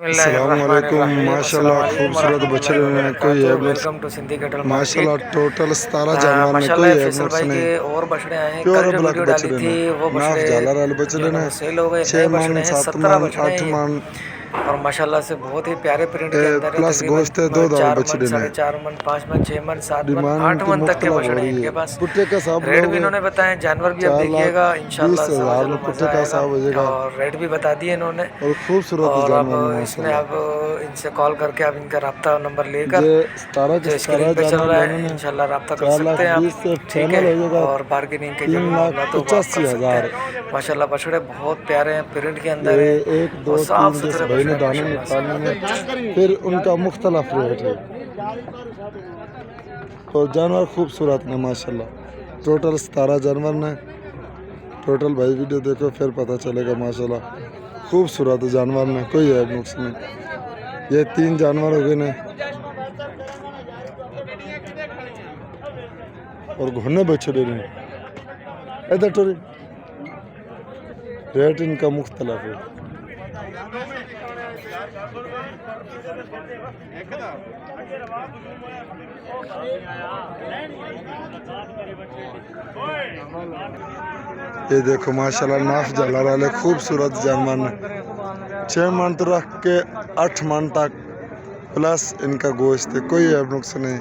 अस्सलामुअलैकुम माशाल्लाह खूबसूरत बछड़े ने कोई ऐब नुक्स welcome to Sindhi cattle market. माशाल्लाह टोटल 17 जानवर ने कोई माशाल्लाह ऐब फैसल नुक्स भाई नहीं। के और बछड़े आए हैं। प्योर कल जो ब्लैक वीडियो डाली बछड़े थी ने वो नाफ बछड़े झालर वाले जो बछड़े है ना ने वो सेल हो गए। 6 नए मन बछड़े हैं, 7 17 मन बछड़े हैं 8 ये। मन और माशाल्लाह से बहुत ही प्यारे प्रिंट के अंदर है। प्लस तकरीबन गोश्त है 2 दांत 4 मन, बछड़े ने। 4.5 मन, 5 मन, 6 मन, 7 मन, डिमांड 8 इनकी मन तक के मुख्तलिफ हो बछड़े हैं रही इनके है। पास। पुट्टे का साहब रेट भी लोगे इन्होंने बताए, जानवर भी अब 4 लाख देखिएगा 20 इंशाल्लाह से हज़ार चलो में पुट्टे मज़ा का आएगा। साहब हो जाएगा। और रेट भी बता दिए इन्होंने। और खूबसूरत और अब जानवर है इसमें माशाल्लाह। अब इनसे कॉल करके आप इनका रब्ता नंबर लेकर जे 17 के जो स्क्रीन 17 पे चल जानवर रहा लेने है ने इंशाल्लाह रब्ता कर 4 लाख सकते हैं 20 से आप, ठीक फाइनल है। हो जाएगा और बार्गेनिंग की जो 3 भी लाख मामला तो वो आप 85 कर सकते हज़ार। हैं। माशाल्लाह बछड़े बहुत प्यारे हैं, प्रिंट के ये अंदर हैं 1 और 2 साफ़ 3 जिस सुथरे भाई ने बछड़े दाने माशाल्लाह निकालने से। में फिर उनका मुख्तलफ रेट है। और जानवर खूबसूरत ने माशाल्लाह। टोटल 17 जानवर ने। टोटल भाई वीडियो देखो फिर पता चलेगा माशाल्लाह खूबसूरत जानवर ने कोई ऐब नुक्स नहीं। ये 3 जानवर हो गए ने और घुने बछड़े ने इधर टोरी। रेट इनका मुख्तलफ है। ये देखो माशाल्लाह नाफ झालर वाले खूबसूरत जानवर ने 6 मन तो रख के 8 मन तक प्लस इनका गोश्त है, कोई ऐब नुक्स नहीं।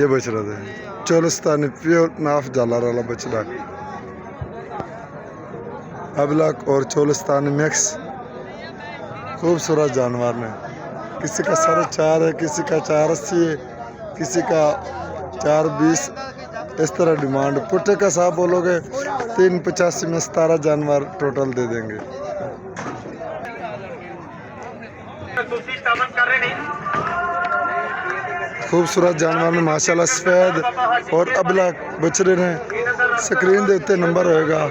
ये बछड़ा है चोलिस्तानी प्योर नाफ झालर वाला बछड़ा अबलक और चोलिस्तानी मिक्स खूबसूरत जानवर ने। किसी का 4.5 है, किसी का 4.80 है, किसी का 4.20। इस तरह डिमांड। पुट्टे का साहब बोलोगे 3.85 में 17 जानवर टोटल दे देंगे। खूबसूरत जानवर ने माशाल्लाह सफेद और अबलक बछड़े ने। स्क्रीन के उत्ते नंबर होएगा,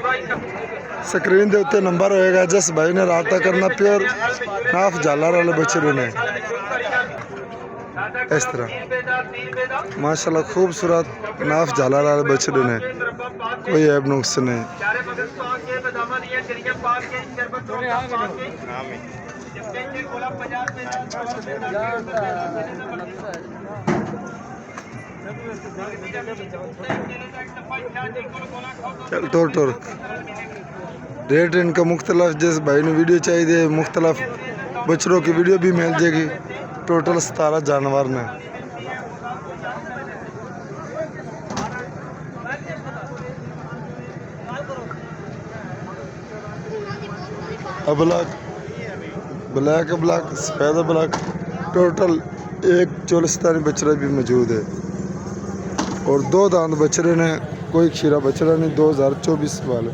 स्क्रीन के उत्ते नंबर होएगा। जिस भाई ने रब्ता करना प्योर नाफ झालर वाले बछड़े ने। इस तरह माशाल्लाह खूबसूरत नाफ झालर वाले बछड़े ने कोई ऐब नुक्स नहीं। चल टोर टोर रेट इनका मुख्तलफ। जिस भाई ने वीडियो चाहिए मुख्तलफ बछड़ों की वीडियो भी मिल जाएगी। टोटल 17 जानवर ने। अबलक ब्लैक अबलक सफेद अबलक टोटल एक चोलिस्तानी बछड़ा भी मौजूद है। और 2 दांत बछड़े ने, कोई खीरा बछड़ा नहीं। 2024 वाले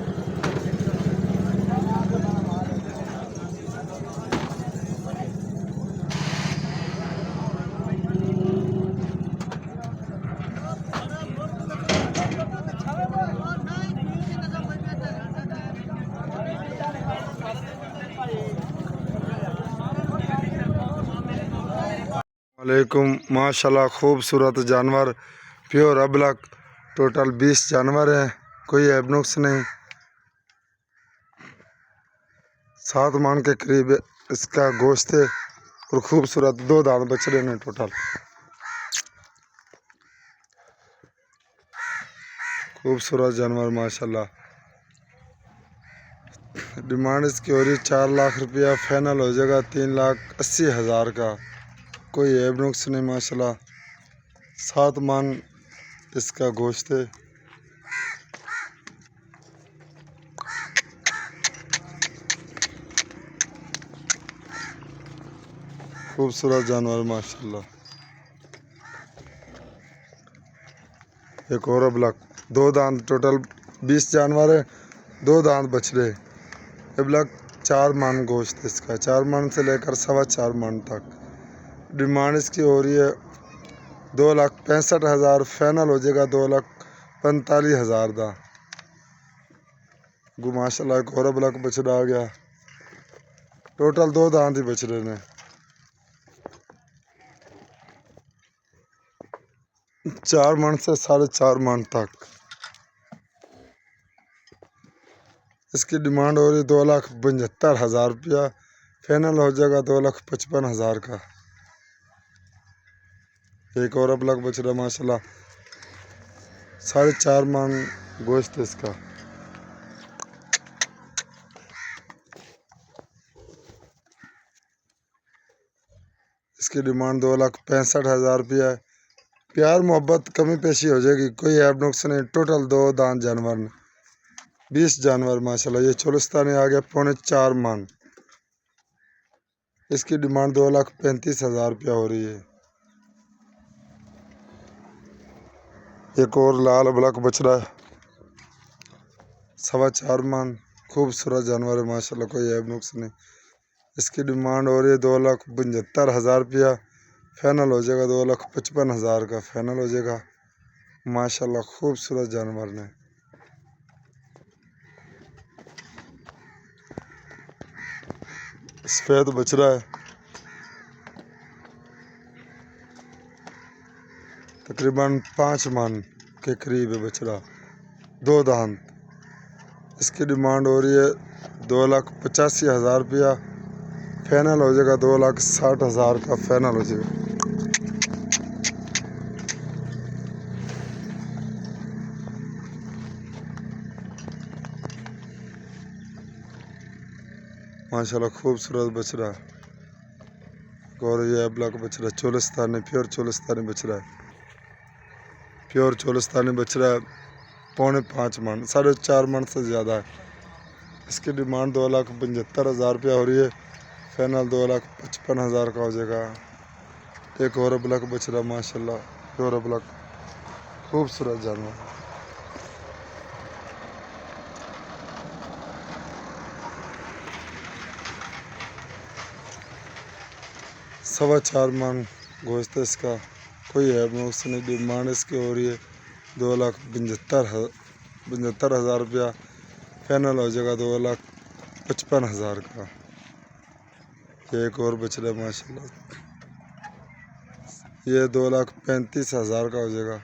वालेकुम माशाल्लाह खूबसूरत जानवर प्योर अबलक टोटल 20 जानवर हैं, कोई ऐब नुक्स नहीं। 7 मन के करीब इसका गोश्त है और खूबसूरत 2 दांत बछड़े ने टोटल। खूबसूरत जानवर माशाल्लाह। डिमांड इसकी हो रही 4 लाख रुपया, फाइनल हो जाएगा 3,80,000 का। कोई ऐब नुक्स नहीं माशाल्लाह। 7 मन इसका गोश्त है। खूबसूरत जानवर माशाल्लाह। एक और अबलक 2 दांत टोटल 20 जानवर है, 2 दांत बछड़े। अबलक 4 मन गोश्त इसका, 4 मन से लेकर 4.25 मन तक। डिमांड इसकी हो रही है 2,65,000, फाइनल हो जाएगा 2,45,000 का। माशाल्लाह एक और अबलक बछड़ा आ गया। टोटल 2 दांत ही बछड़े ने। 4 मन से 4.5 मन तक। इसकी डिमांड हो रही है 2,75,000 रुपया। फाइनल हो जाएगा 2,55,000 का। एक और अब लग बच रहा माशाल्लाह, 4.5 मन गोश्त है इसका। इसकी डिमांड 2,65,000 रुपया है। प्यार मोहब्बत कमी पेशी हो जाएगी, कोई ऐब नुक्स नहीं। टोटल 2 दांत जानवर ने, 20 जानवर माशाल्लाह। ये चोलिस्तानी आ गया 4.25 मन। इसकी डिमांड 2,35,000 रुपया हो रही है। एक और लाल अबलक बच रहा है 4.25 मन। खूबसूरत जानवर है माशाल्लाह, कोई ऐब नुक्स नहीं। इसकी डिमांड हो रही है 2,75,000 रुपया। फाइनल हो जाएगा 2,55,000 का फाइनल हो जाएगा माशाल्लाह। खूबसूरत जानवर ने। सफेद बच रहा है तकरीबन 5 मन के करीब है बछड़ा, 2 दांत। इसकी डिमांड हो रही है 2,85,000 रुपया। फाइनल हो जाएगा 2,60,000 का फाइनल हो जाएगा। माशाल्लाह खूबसूरत बछड़ा है। और ये अबलक बछड़ा चोलिस्तानी, प्योर चोलिस्तानी बछड़ा है। प्योर चोलिस्तानी बछड़ा है 4.25 मन, 4.5 मन से ज़्यादा है। इसकी डिमांड 2,75,000 रुपया हो रही है। फाइनल 2,55,000 का हो जाएगा। एक और अबलक बछड़ा माशाल्लाह, प्योर अबलक, खूबसूरत जानवर। सवा 4 मन गोश्त है इसका, कोई है उसने। डिमांड इसकी हो रही है 2,75,000 रुपया। फाइनल हो जाएगा 2,55,000 का। एक और बच रहा है माशाल्लाह, ये 2,35,000 का हो जाएगा।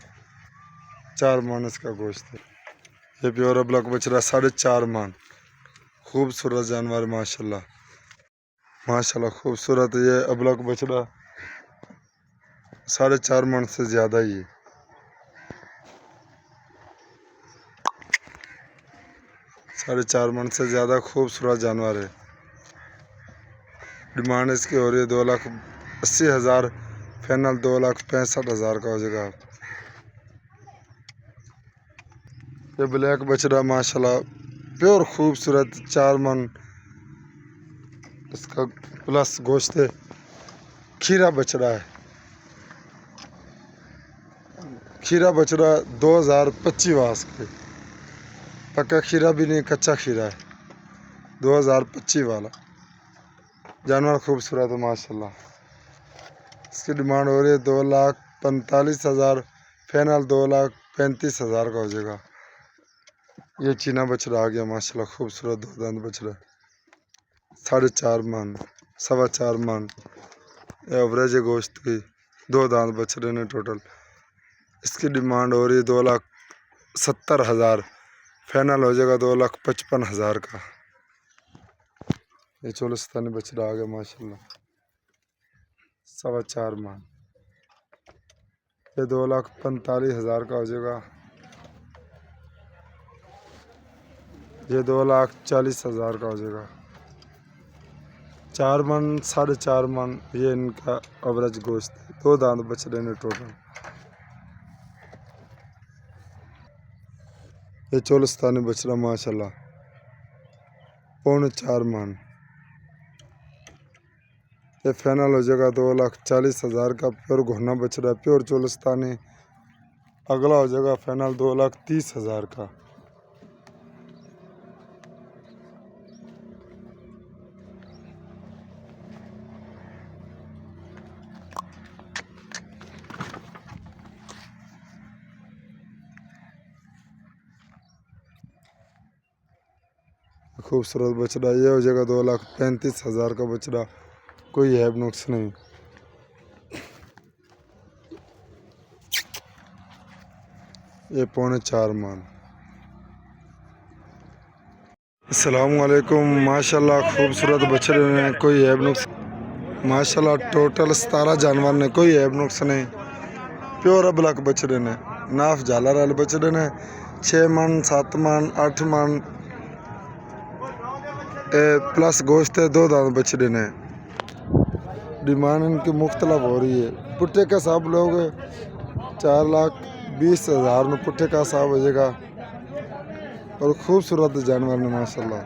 4 मन इसका गोश्त है। ये प्योर अबलक बच रहा है 4.5 मन। खूबसूरत जानवर माशाल्लाह, माशाल्लाह खूबसूरत। ये अबलक बछड़ा 4.5 मन से ज़्यादा ही है। 4.5 मन से ज़्यादा खूबसूरत जानवर है। डिमांड इसकी हो रही है 2,80,000। फाइनल 2,65,000 का हो जाएगा। ये ब्लैक बछड़ा माशाल्लाह प्योर खूबसूरत, 4 मन इसका प्लस गोश्त है। खीरा बछड़ा है, खीरा बछड़ा 2025 वास के, पक्का खीरा भी नहीं, कच्चा खीरा है। 2025 वाला जानवर खूबसूरत है माशाल्लाह। इसकी डिमांड हो रही है 2,45,000। फाइनल 2,35,000 का हो जाएगा। ये चीना बछड़ा आ गया माशाल्लाह, खूबसूरत 2 दांत बछड़ा, 4.5 मन, 4.25 मन एवरेज है गोश्त की। 2 दांत बछड़े ने टोटल। इसकी डिमांड हो रही है 2,70,000। फाइनल हो जाएगा 2,55,000 का। ये चोलिस्तानी बछड़ा आ गया माशाल्लाह, 4.25 मन। ये 2,45,000 का हो जाएगा। ये 2,40,000 का हो जाएगा। 4 मन, 4.5 मन ये इनका एवरेज गोश्त है। 2 दांत बछड़े ने टोटल। ये चोलिस्तानी बछड़ा माशाल्लाह 4.25 मन। ये फाइनल हो जाएगा 2,40,000 का। प्योर घोना बछड़ा, प्योर चोलिस्तानी। अगला हो जाएगा फाइनल 2,30,000 का। खूबसूरत बछड़ा ये हो जाएगा 2,35,000 का बछड़ा, कोई ऐब नुक्स नहीं। ये 4.25 मन। अस्सलामुअलैकुम। माशाल्लाह खूबसूरत बछड़े ने, कोई ऐब नुक्स माशाल्लाह टोटल 17 जानवर ने, कोई ऐब नुक्स नहीं। प्योर अबलक बछड़े ने, नाफ झालर वाले बछड़े ने। 6 मन 7 मन 8 मन प्लस गोश्त है। 2 दांत बछड़े ने। डिमांड इनकी मुख्तलिफ हो रही है। पुट्ठे का साहब लोग 4,20,000 में पुट्ठे का साहब हो जाएगा। और खूबसूरत जानवर ने माशाल्लाह।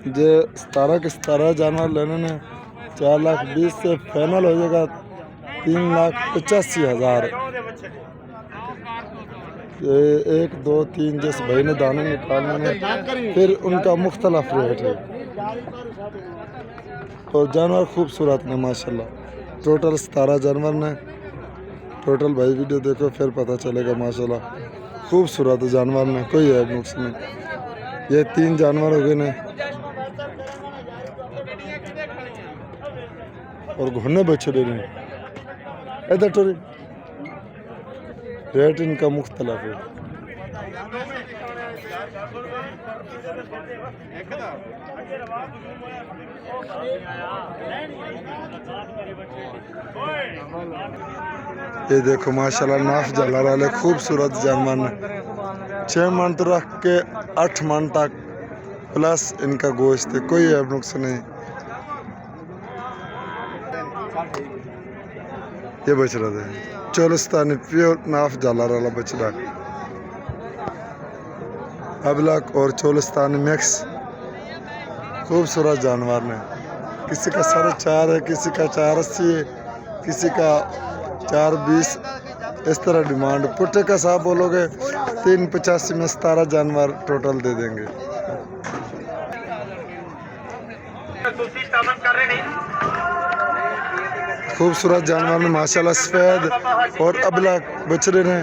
जे 17 के 17 जानवर लेने ने 4,20,000 से फाइनल हो जाएगा 3,85,000। 1 2 3 जिस भाई ने दाने निकालने ने फिर उनका मुख्तलिफ रेट है। और जानवर खूबसूरत ने माशाल्लाह। टोटल 17 जानवर ने। टोटल भाई वीडियो देखो फिर पता चलेगा माशाल्लाह। खूबसूरत जानवर ने, कोई ऐब नुक्स नहीं। ये 3 जानवर हो गए ने। और घुने बछड़े ने। इधर टोरी रेट इनका मुख्तलिफ है। ये देखो माशाल्लाह नाफ झालर वाले खूबसूरत जानवर ने। 6 मन तो रख के 8 मन तक प्लस इनका गोश्त है, कोई ऐब नुक्स नहीं। ये बछड़ा है चोलिस्तानी प्योर नाफ झालर वाला बछड़ा। अबलक और चोलिस्तानी मिक्स खूबसूरत जानवर ने। किसी का 4.5 है, किसी का 4.80 है, किसी का 4.20। इस तरह डिमांड। पुट्ठे का साहब बोलोगे 3,85 में 17 जानवर टोटल दे देंगे। खूबसूरत जानवर ने माशाल्लाह। सफेद और अबलक बछड़े ने।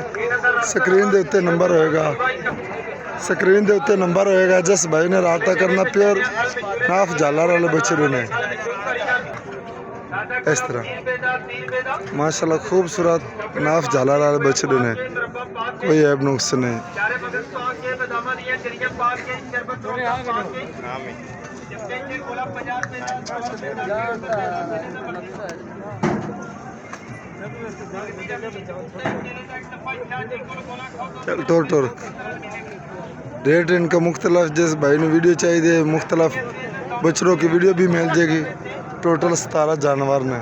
स्क्रीन के उत्ते नंबर होएगा। स्क्रीन के उत्ते नंबर होएगा। जिस भाई ने रब्ता करना प्योर नाफ झालर वाले बछड़े ने। इस तरह माशाल्लाह खूबसूरत नाफ झालर वाले बछड़े ने, कोई ऐब नुक्स नहीं। चल टोर टोर रेट इनका मुख्तलिफ। जिस भाई ने वीडियो चाहिए मुख्तलिफ बछड़ों की वीडियो भी मिल जाएगी। टोटल 17 जानवर ने।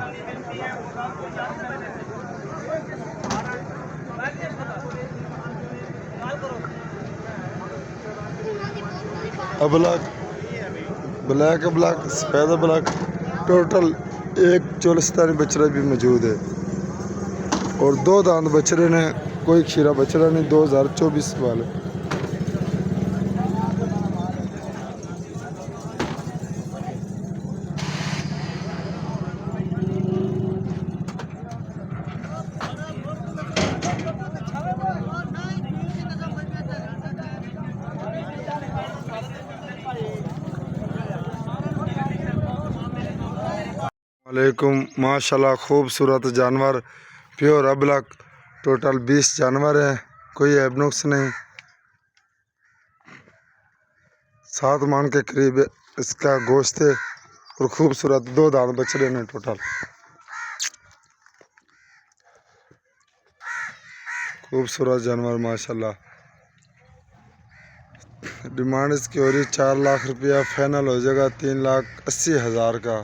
अबलक ब्लैक अबलक सफेद अबलक टोटल 1 चोलिस्तानी बछड़ा भी मौजूद है। और 2 दांत बछड़े ने, कोई खीरा बछड़ा नहीं। 2024 वाले। वालेकुम। माशाल्लाह खूबसूरत जानवर प्योर अबलक। टोटल 20 जानवर हैं, कोई ऐब नुक्स नहीं। 7 मन के करीब इसका गोश्त है। और खूबसूरत 2 दांत बछड़े ने टोटल। खूबसूरत जानवर माशाल्लाह। डिमांड इसकी हो रही 4 लाख रुपया। फाइनल हो जाएगा 3,80,000 का,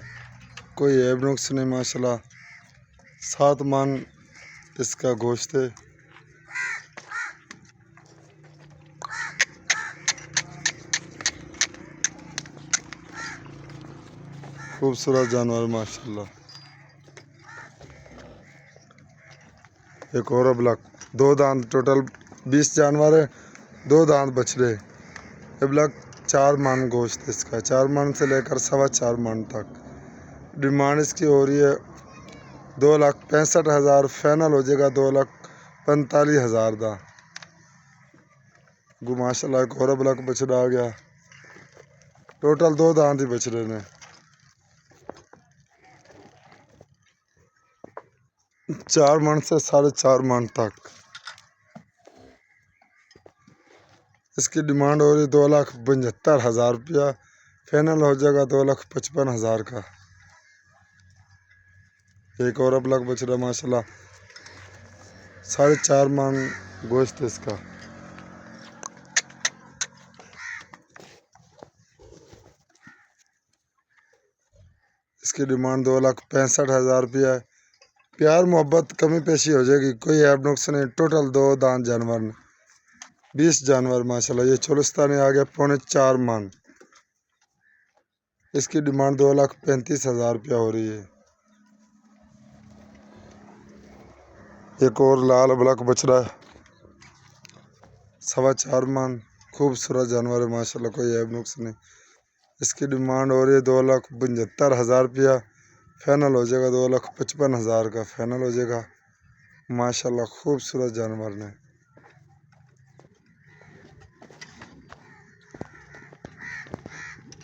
कोई ऐब नुक्स नहीं माशाल्लाह। 7 मन इसका गोश्त है। खूबसूरत जानवर माशाल्लाह। एक और अबलक 2 दांत। टोटल 20 जानवर है। 2 दांत बछड़े। अबलक 4 मन गोश्त इसका। 4 मन से लेकर 4.25 मन तक। डिमांड इसकी हो रही है 2,65,000। फाइनल हो जाएगा 2,45,000 का। माशाल्लाह एक और अबलक बछड़ा आ गया। टोटल 2 दांत ही बछड़े ने। 4 मन से 4.5 मन तक। इसकी डिमांड हो रही 2,75,000 रुपया। फाइनल हो जाएगा 2,55,000 का। एक और अबलग बछड़ा माशाल्लाह 4.5 मन गोश्त है इसका। इसकी डिमांड 2,65,000 रुपया है। प्यार मोहब्बत कमी पेशी हो जाएगी, कोई ऐब नुक्स नहीं। टोटल 2 दांत जानवर ने 20 जानवर माशाल्लाह। ये चोलिस्तानी आ गया 4.25 मन। इसकी डिमांड 2,35,000 रुपया हो रही है। एक और लाल अबलक बछड़ा है 4.25 मन। खूबसूरत जानवर है माशाल्लाह, कोई ऐब नुक्स नहीं। इसकी डिमांड हो रही है 2,75,000 रुपया। फाइनल हो जाएगा 2,55,000 का। फाइनल हो जाएगा माशाल्लाह, खूबसूरत जानवर ने।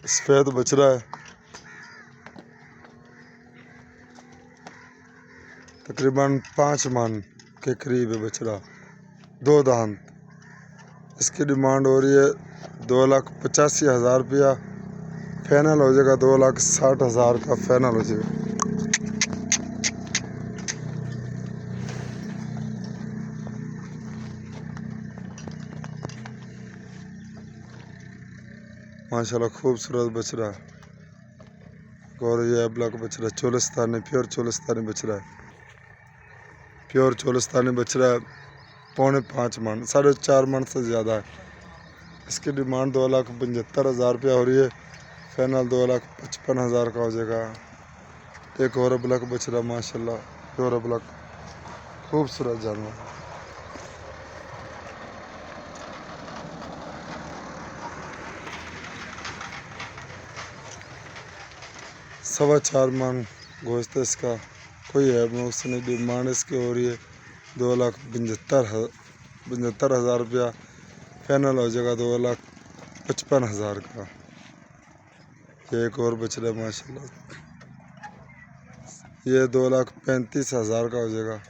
सफेद बछड़ा है तकरीबन 5 मन के करीब है बछड़ा, 2 दांत। इसकी डिमांड हो रही है 2,85,000 रुपया। फाइनल हो जाएगा 2,60,000 का। फाइनल हो जाएगा। माशाल्लाह खूबसूरत बछड़ा है। और ये अबलग बछड़ा चोलिस्तानी, प्योर चोलिस्तानी बछड़ा है। प्योर चोलिस्तानी बछड़ा है 4.25 मन, 4.5 मन से ज़्यादा है। इसकी डिमांड 2,75,000 रुपया हो रही है। फाइनल 2,55,000 का हो जाएगा। एक और अबलग बछड़ा माशाल्लाह, प्योर अबलग खूबसूरत जानवर। सवा 4 मन गोश्त है इसका, कोई ऐब नुक्स नहीं। डिमांड इसकी हो रही है 2,75,000 रुपया। फाइनल हो जाएगा 2,55,000 का। एक और बछड़ा माशाल्लाह, ये 2,35,000 का हो जाएगा।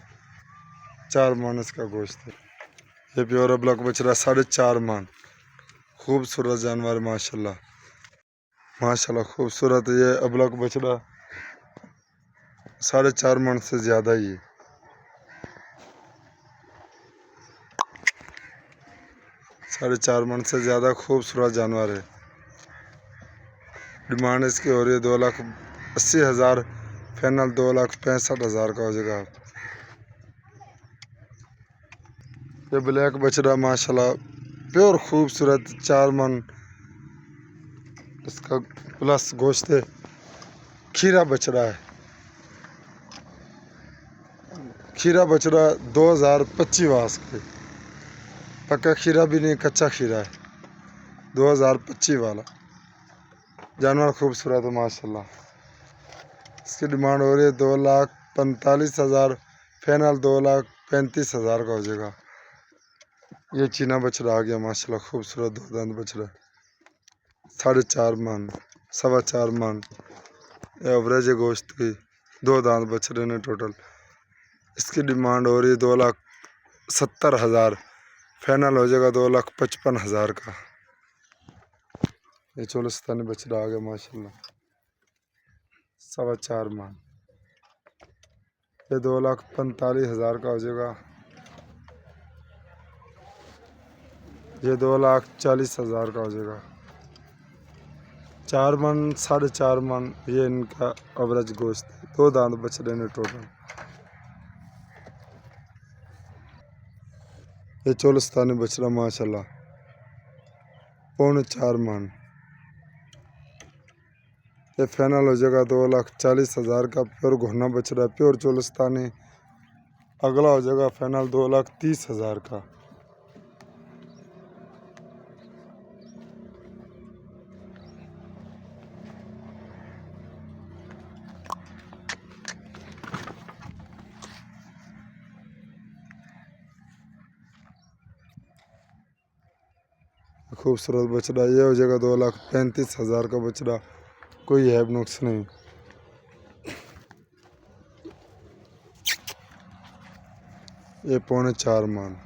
4 मन इसका गोश्त है। ये प्योर अबलग बछड़ा 4.5 मन। खूबसूरत जानवर माशाल्लाह, माशाल्लाह खूबसूरत। ये अबलग बछड़ा 4.5 मन से ज़्यादा ही है। 4.5 मन से ज़्यादा खूबसूरत जानवर है। डिमांड इसकी हो रही है 2,80,000। फाइनल 2,65,000 का हो जाएगा। ये ब्लैक बछड़ा माशाल्लाह प्योर खूबसूरत 4 मन इसका प्लस गोश्त है। खीरा बछड़ा है। खीरा बछड़ा 2025 वास के, पक्का खीरा भी नहीं, कच्चा खीरा है। 2025 वाला जानवर खूबसूरत है माशाल्लाह। इसकी डिमांड हो रही है 2,45,000। फाइनल 2,35,000 का हो जाएगा। ये चीना बछड़ा आ गया माशाल्लाह, खूबसूरत 2 दांत बछड़ा 4.5 मन, 4.25 मन एवरेज है गोश्त की। 2 दांत बछड़े ने टोटल। इसकी डिमांड हो रही है 2,70,000। फाइनल हो जाएगा 2,55,000 का। ये चोलिस्तानी बछड़ा आ गया माशाल्लाह 4.25 मन। ये 2,45,000 का हो जाएगा। ये 2,40,000 का हो जाएगा। 4 मन, 4.5 मन ये इनका एवरेज गोश्त। 2 दांत बछड़े ने टोटल। ये चोलिस्तानी बछड़ा माशाल्लाह 4.25 मन। ये फाइनल हो जाएगा 2,40,000 का। प्योर घोना बछड़ा, प्योर चोलिस्तानी। अगला हो जाएगा फाइनल 2,30,000 का। खूबसूरत बछड़ा ये हो जाएगा 2,35,000 का बछड़ा, कोई ऐब नुक्स नहीं। ये 4.25 मन।